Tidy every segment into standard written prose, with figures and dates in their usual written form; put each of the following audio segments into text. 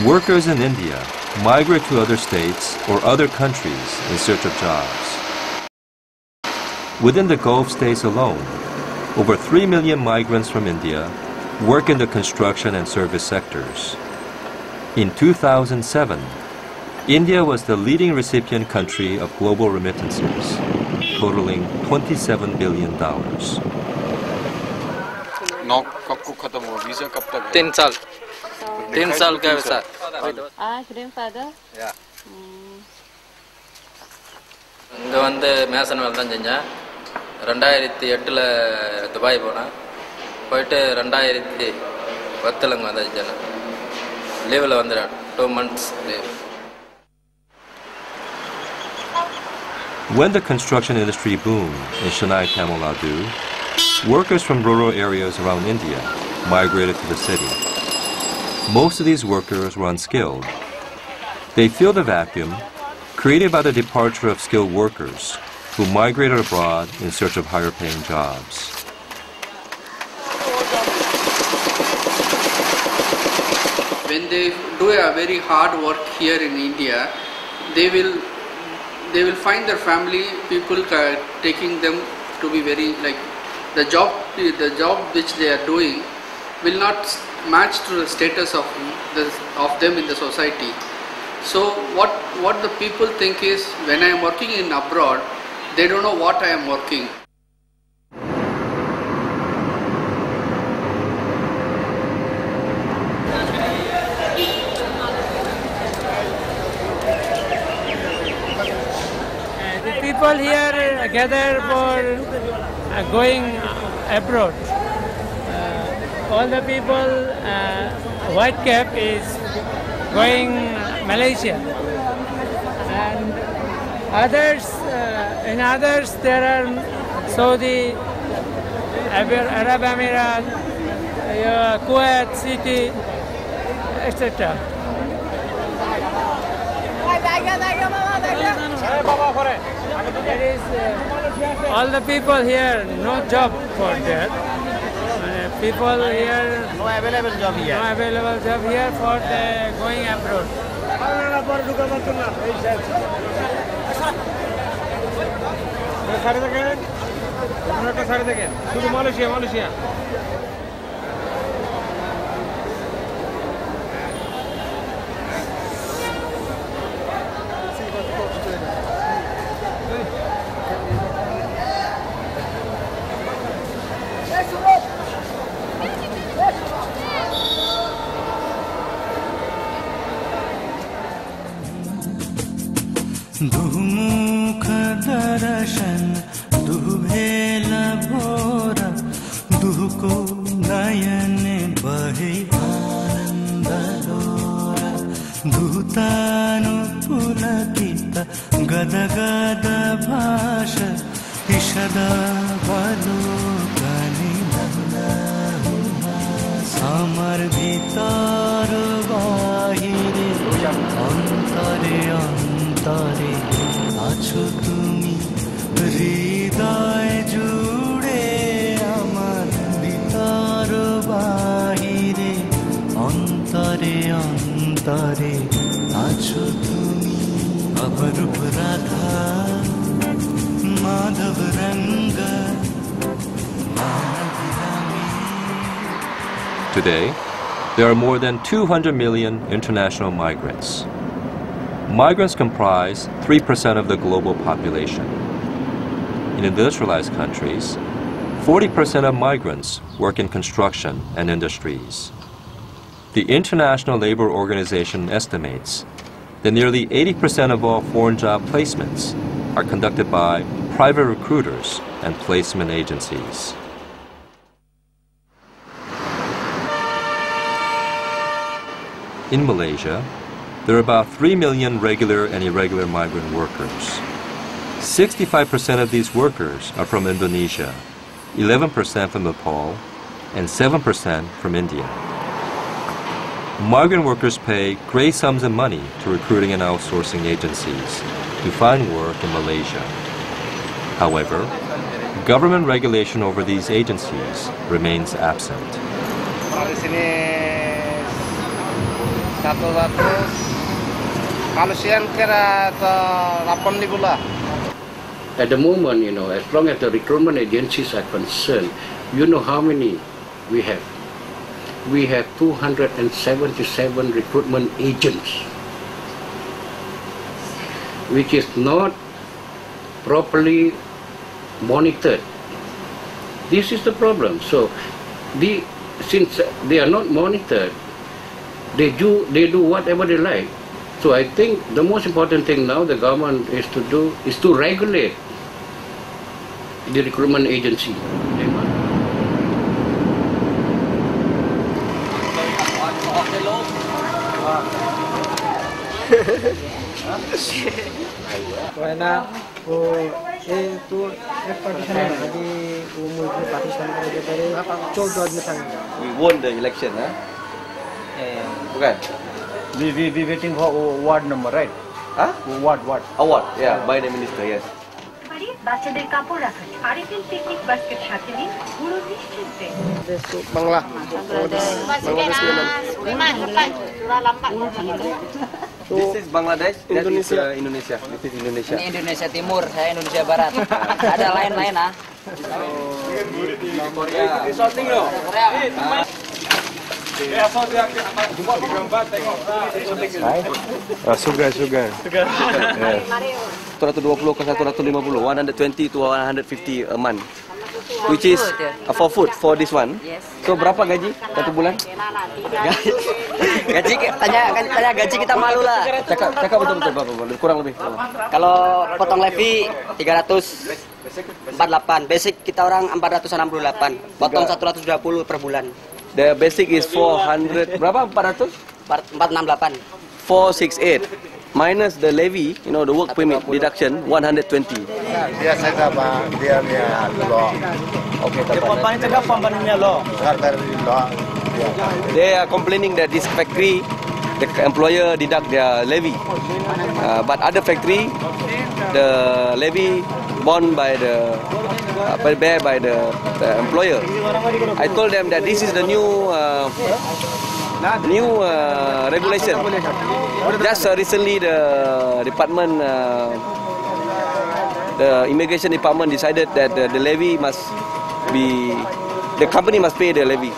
Workers in India migrate to other states or other countries in search of jobs. Within the Gulf states alone, over 3 million migrants from India work in the construction and service sectors. In 2007, India was the leading recipient country of global remittances, totaling $27 billion. 3 साल का वैसा grandfather yeah இங்க வந்து Mason வேலை தான் செஞ்சேன் 2008ல Dubai போனேன் போயிட்டு 2010ல இங்க வந்தேன் லீவ்ல வந்தேன் 2 months leave. When the construction industry boomed in Chennai, Tamil Nadu, workers from rural areas around India migrated to the city. Most of these workers were unskilled. They filled the vacuum created by the departure of skilled workers who migrated abroad in search of higher paying jobs. When they do a very hard work here in India, they will find their family people taking them to be very like the job which they are doing will not match to the status of them in the society. So what the people think is when I am working in abroad, they don't know what I am working. The people here gather for going abroad. All the people, white cap is going Malaysia, and others, in others there are Saudi, Arab Emirates, Kuwait City, etc. There is all the people here, no job for that. People here, no available job here for the going abroad. Malaysia. दुमुख दर्शन दुभेला भोरा दुको नयन बहे आनंद लोरा दूतानु पुलकित गद गद भाष ईषदा बलोकनि सामर भीतर बाहिरे अंतरे अंतरे আছো তুমি হৃদয় জুড়ে আমার ভিতর বাহিরে অন্তরে অন্তরে আছো তুমি অপরূপ রাধা মাধব রঙ্গ Today, there are more than 200 million international migrants. Migrants comprise 3% of the global population. In industrialized countries, 40% of migrants work in construction and industries. The International Labor Organization estimates that nearly 80% of all foreign job placements are conducted by private recruiters and placement agencies. In Malaysia, there are about 3 million regular and irregular migrant workers. 65% of these workers are from Indonesia, 11% from Nepal, and 7% from India. Migrant workers pay great sums of money to recruiting and outsourcing agencies to find work in Malaysia. However, government regulation over these agencies remains absent. At the moment, you know, as long as the recruitment agencies are concerned, you know how many we have? We have 277 recruitment agents, which is not properly monitored. This is the problem. So, since they are not monitored, they do whatever they like. So I think the most important thing now the government is to do is to regulate the recruitment agency. We won the election, huh? Okay. We waiting for ward number, right? Huh? Ward. Award, yeah, by the minister, yes. বাচ্চাদের কাপড় রাখা আরেকজন picnic basket সাথে নিন পুরো নিশ্চিন্তে Bangla This is Bangladesh, Indonesia. Indonesia. This is Indonesia. Ini Indonesia Timur, saya Indonesia Barat. Ada lain-lain ah. Sugar. 120 ke 150, 120 to 150 a month, which is for food for this one. So berapa gaji satu bulan? Gaji tanya gaji kita malu lah. Cakap betul berapa? Kurang lebih. Kalau potong levy 348, basic kita orang 468, potong 120 per bulan. The basic is 400 berapa? 400? 468. 468 minus the levy, you know, the work permit deduction 120. Dia saya apa? Dia lo. Okay, lo. They are complaining that this factory, the employer deduct their levy, but other factory, the levy borne by the bear by the employer. I told them that this is the new regulation. Just recently, the department, the immigration department decided that the levy must be, the company must pay the levy.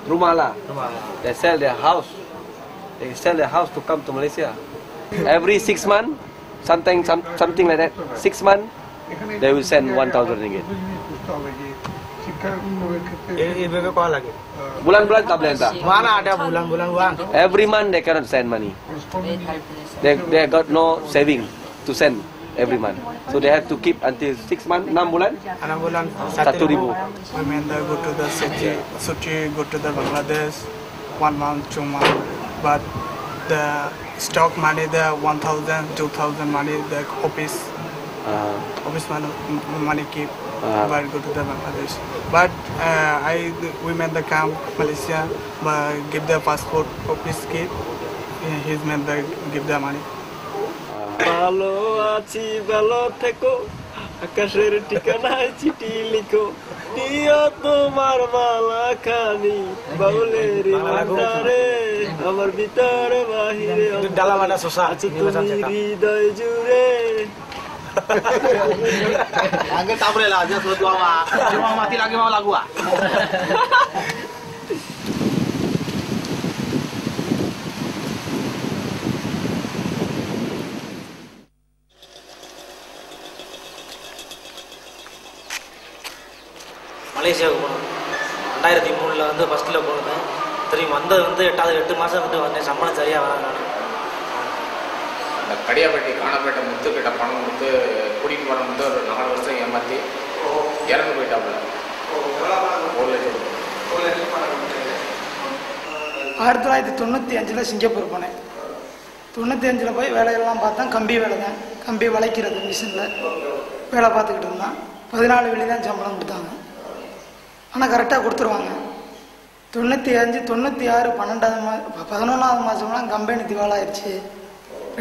Rumah. They sell their house. They sell their house to come to Malaysia. Every 6 months, something like that. 6 months, they will send 1,000 ringgit. Bulan-bulan tak boleh hantar. Mana ada bulan-bulan uang? Every month they cannot send money. They got no saving to send every month. So they have to keep until 6 months, 6 bulan. 6 bulan 1,000. Women they go to the city, go to the Bangladesh, 1 month, 2 months. But the stock money, the 1,000, 2,000 money, the office money keep. But go to the Bangladesh. But women the camp Malaysia, give the passport office keep. His men they give the money. ভালো আছি ভালো থেকো আকাশের ঠিকানায় চিঠি লিখো দিও তোমার মালা খানি বাউলের মাতারে আমার ভিতরে বাহিরে dalam ada susah তুমি হৃদয় জুড়ে Angin tak boleh lah, dia suruh dua mak. Cuma mati lagi mau lagu ah. மலேசியாவுக்கு போனோம் 2003 வந்து ஃபர்ஸ்ட்ல போனேன் திரும்பி வந்தது வந்து 8 மாதம் வந்து வந்தேன் சம்பளம் சரியாக வராங்க இந்த கடியாப்பட்டி காணப்பட்ட முத்துக்கிட்ட பணம் கொடுத்து கூட்டிகிட்டு போன வந்து ஒரு 4 வருஷம் ஏமாற்றி இறந்து போயிட்டாப்புல 1 லட்சம் 1995 சிங்கப்பூர் போனேன் 95 போய் வேலையெல்லாம் பார்த்தேன். கம்பி வேலை தான், கம்பி வளைக்கிறது மிஷினில் வேலை பார்த்துக்கிட்டு இருந்தான். 14 வெள்ளி தான் சம்பளம் கொடுத்தாங்க. ஆனால் கரெக்டாக கொடுத்துருவாங்க. 95, 96, 11வது மாதம்லாம் கம்பெனி திவாலாயிருச்சு.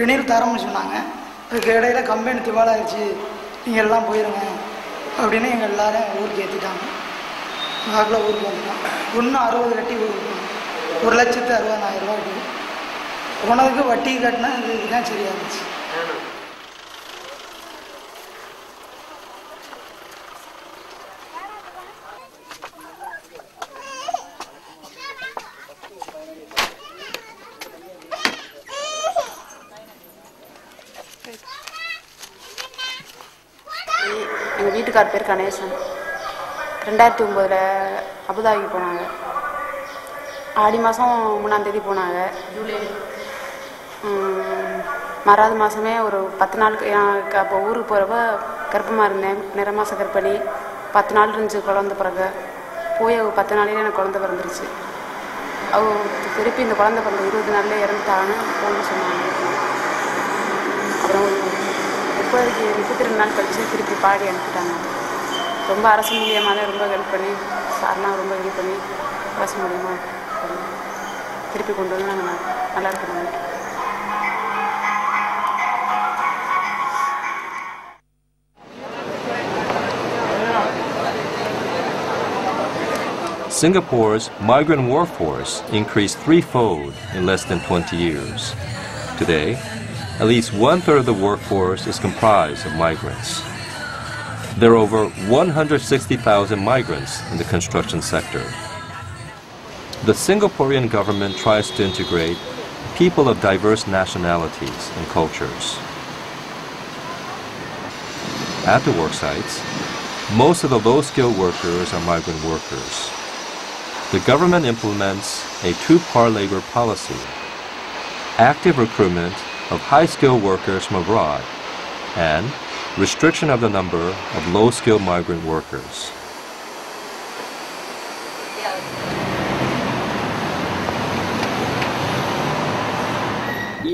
ரெனியூல் தரம்னு சொன்னாங்க. அதுக்கு இடையில கம்பெனி திவாலாயிருச்சு, நீங்கள் எல்லாம் போயிருங்க அப்படின்னு எங்கள் எல்லாரும் ஊருக்கு ஏற்றிட்டாங்க. நாக்கில் ஊருக்கு வந்துட்டோம். 60 கட்டி ஊருக்கு போனோம். 1,60,60,000 ரூபா கட்டி போனதுக்கு வட்டி கட்டினா இதுக்கு தான் சரியாக இருந்துச்சு. எங்கள் வீட்டுக்கார் பேர் கணேசன். 2009 அபுதாபிக்கு போனாங்க. ஆடி மாதம் 3ஆம் தேதி போனாங்க. மறாவது மாதமே ஒரு 10 நாளுக்கு அப்போ ஊருக்கு போகிறப்ப கர்ப்பமாக இருந்தேன். நிற மாத கர்ப்பிணி. 10 நாள் இருந்துச்சு குழந்த பிறகு. போய் 10 நாளையில எனக்கு குழந்த பிறந்துருச்சு. திருப்பி இந்த குழந்தை பிறந்த 20 நாளில் இறந்துட்டாங்கன்னு போன்னு சொன்னாங்க. அப்புறம் 32 நாள் கழிச்சு திருப்பி பாடி அனுப்பிட்டாங்க. ரொம்ப அரசு மூலியமாக தான் ரொம்ப ஹெல்ப் பண்ணி, சார்லாம் ரொம்ப ஹெல்ப் பண்ணி அரசு மூலியமாக திருப்பி கொண்டு வந்து நாங்கள் நல்லா இருக்கணும். Singapore's migrant workforce increased threefold in less than 20 years. Today, at least 1/3 of the workforce is comprised of migrants. There are over 160,000 migrants in the construction sector. The Singaporean government tries to integrate people of diverse nationalities and cultures. At the work sites, most of the low-skilled workers are migrant workers. The government implements a two-part labor policy: active recruitment of high-skilled workers from abroad and restriction of the number of low-skilled migrant workers.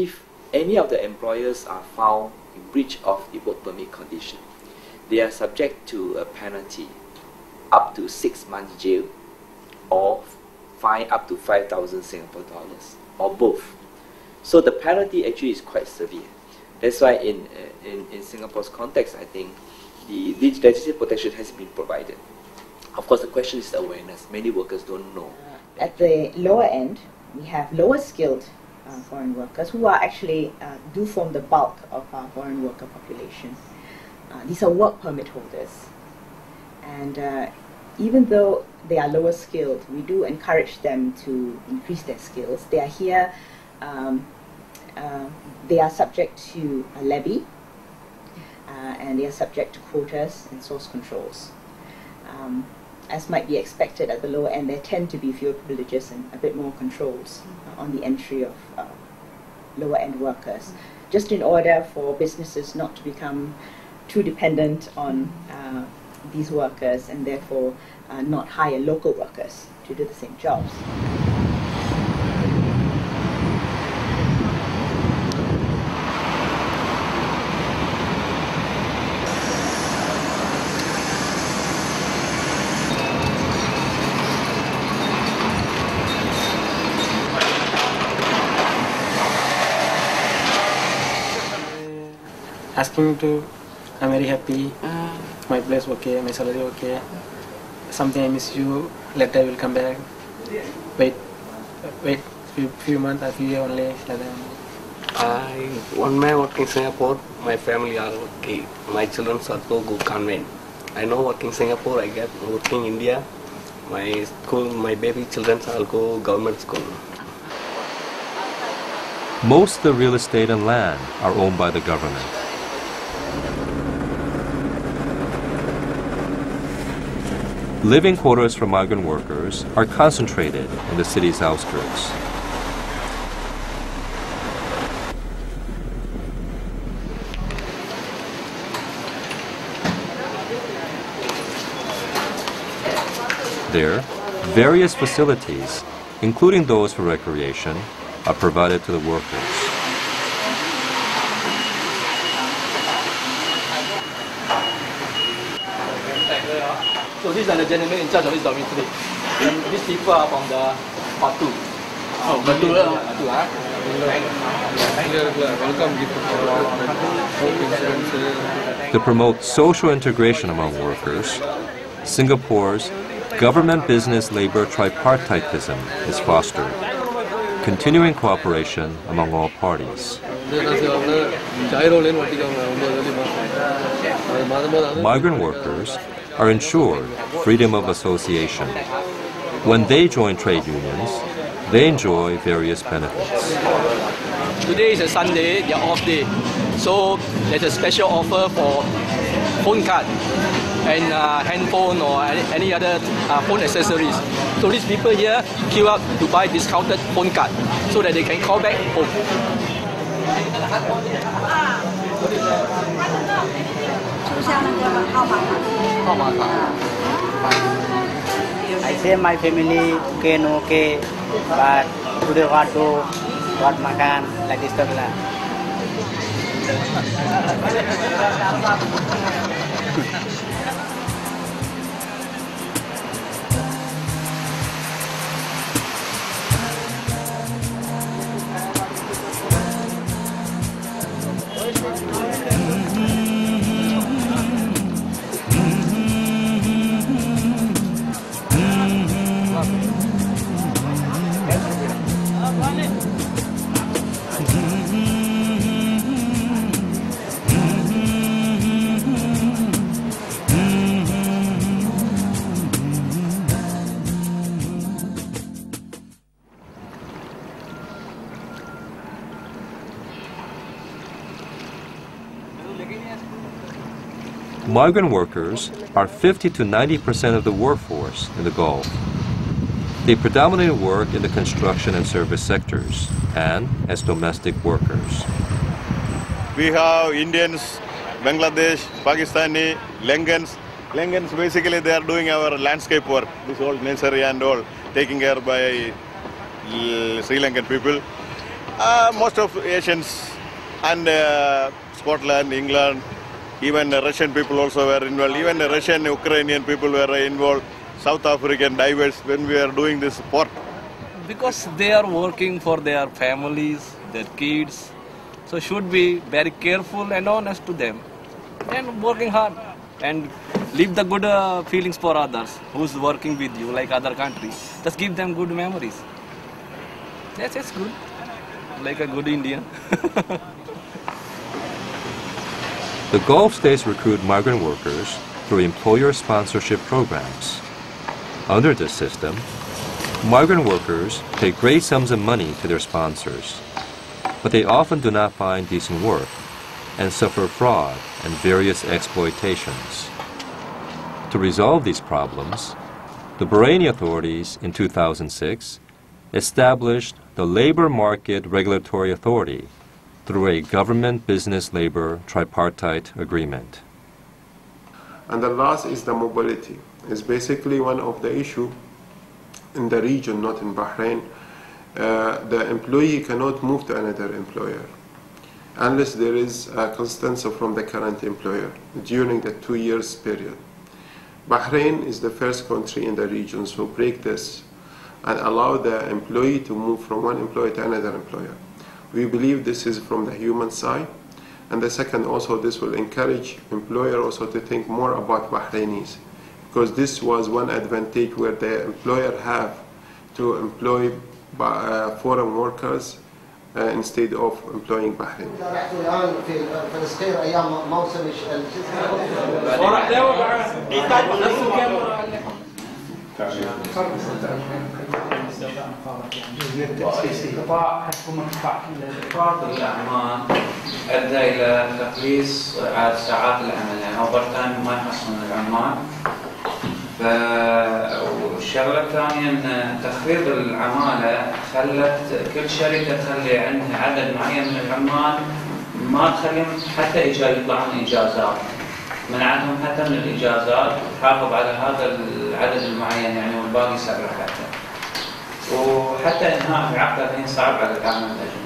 If any of the employers are found in breach of the work permit condition, they are subject to a penalty up to 6 months jail or fine up to 5,000 Singapore dollars, or both. So the penalty actually is quite severe. That's why in Singapore's context, I think the legislative protection has been provided. Of course, the question is awareness. Many workers don't know. At the lower end, we have lower skilled foreign workers who are actually do form the bulk of our foreign worker population. These are work permit holders. And even though they are lower skilled, we do encourage them to increase their skills. They are here, they are subject to a levy, and they are subject to quotas and source controls. As might be expected at the lower end, there tend to be fewer privileges and a bit more controls on the entry of lower end workers, just in order for businesses not to become too dependent on these workers and therefore not hire local workers to do the same jobs. Asking to, I'm very happy, my place okay, my salary okay, something I miss you, later I will come back, wait few months, a few years only. One man working in Singapore, my family are working, my children also go convent. I know working Singapore, I get working India, my school, my baby children all go government school. Most of the real estate and land are owned by the government. Living quarters for migrant workers are concentrated in the city's outskirts. There, various facilities, including those for recreation, are provided to the workers. these are the gentlemen in charge of this dormitory. And these people are from the Batu. Oh, Batu. To promote social integration among workers, Singapore's government-business-labor tripartitism is fostered, continuing cooperation among all parties. Migrant workers are ensured freedom of association. When they join trade unions, they enjoy various benefits. Today is a Sunday, their off day. So there's a special offer for phone card and handphone or any other phone accessories. So these people here queue up to buy discounted phone card so that they can call back home. I say my family okay, no okay, but today what makan, like this stuff lah. Migrant workers are 50 to 90% of the workforce in the Gulf. They predominantly work in the construction and service sectors and as domestic workers. We have Indians, Bangladesh, Pakistani, Langans. Langans basically they are doing our landscape work, this whole nursery and all, taken care by Sri Lankan people. Most of Asians and Scotland, England, even Russian people also were involved. Even the Russian, Ukrainian people were involved. South African divers when we are doing this port. Because they are working for their families, their kids, so should be very careful and honest to them, and working hard and leave the good feelings for others who's working with you like other countries. Just give them good memories. That's good, like a good Indian. The Gulf states recruit migrant workers through employer sponsorship programs. Under this system, migrant workers pay great sums of money to their sponsors, but they often do not find decent work and suffer fraud and various exploitations. To resolve these problems, the Bahraini authorities in 2006 established the Labor Market Regulatory Authority through a government-business-labor tripartite agreement. And the last is the mobility. It's basically one of the issues in the region, not in Bahrain. The employee cannot move to another employer unless there is a consent from the current employer during the 2 years period. Bahrain is the first country in the region to break this and allow the employee to move from one employer to another employer. We believe this is from the human side, and the second also this will encourage employer also to think more about Bahrainis, because this was one advantage where the employer have to employ foreign workers instead of employing Bahrain. الأعمال أدى إلى تقليص عدد ساعات العمل، يعني أوفر تايم ما يحصلون العمال. والشغلة الثانية أن تخفيض العمالة خلت كل شركة تخلي عندها عدد معين من العمال، ما تخليهم حتى يطلعون إجازات، منعتهم حتى من الإجازات، تحافظ على هذا العدد المعين يعني والباقي سرح حتى. وحتى إنهاء العقد الحين صعب على العامل الأجنبي.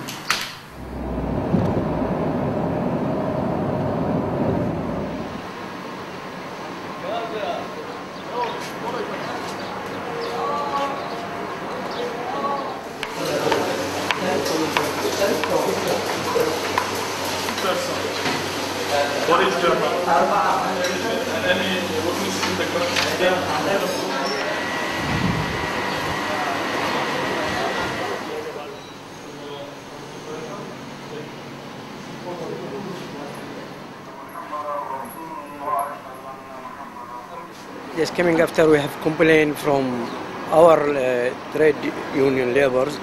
Just coming after we have complained from our trade union laborers,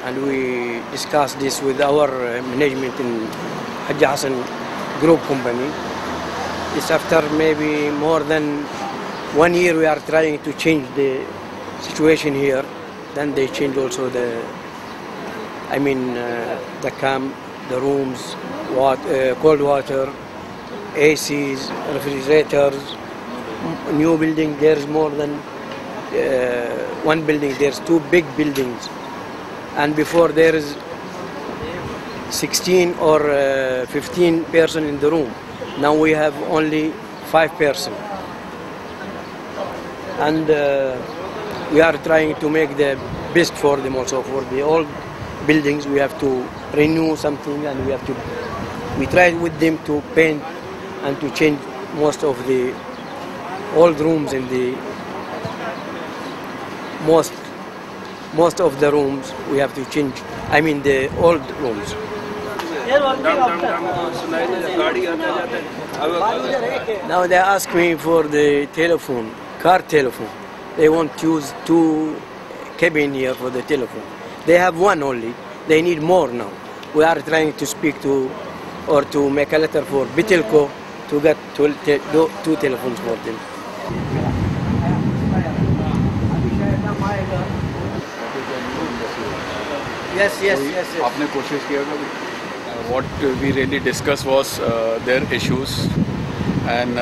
and we discussed this with our management in Haji Hassan Group Company. It's after maybe more than 1 year we are trying to change the situation here. Then they change also the camp, the rooms, cold water, ACs, refrigerators. New building, there's more than one building. There's 2 big buildings, and before there is 16 or 15 person in the room. Now we have only 5 person, and we are trying to make the best for them also. For the old buildings, we have to renew something, and we tried with them to paint and to change most of the old rooms in the most of the rooms we have to change. The old rooms. Now they ask me for the telephone, car telephone. They want to use 2 cabin here for the telephone. They have 1 only. They need more now. We are trying to speak to or to make a letter for Bitelco to get 2 telephones for them. Yes. आपने कोशिश किया कभी? What we really discussed was their issues, and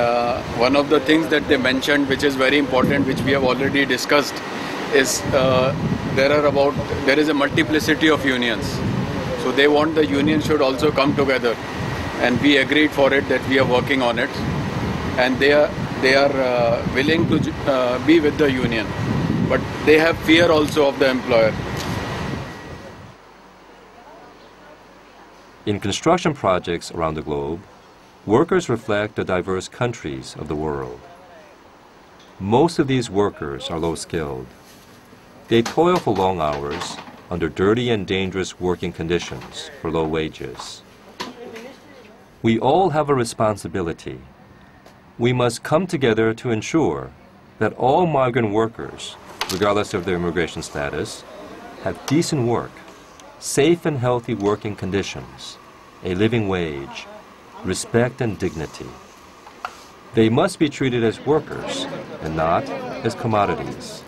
one of the things that they mentioned, which is very important, which we have already discussed, is there is a multiplicity of unions. So they want the union should also come together, and we agreed for it that we are working on it, and they are willing to be with the union, but they have fear also of the employer. In construction projects around the globe, workers reflect the diverse countries of the world. Most of these workers are low-skilled. They toil for long hours under dirty and dangerous working conditions for low wages. We all have a responsibility. We must come together to ensure that all migrant workers, regardless of their immigration status, have decent work, safe and healthy working conditions, a living wage, respect and dignity. They must be treated as workers and not as commodities.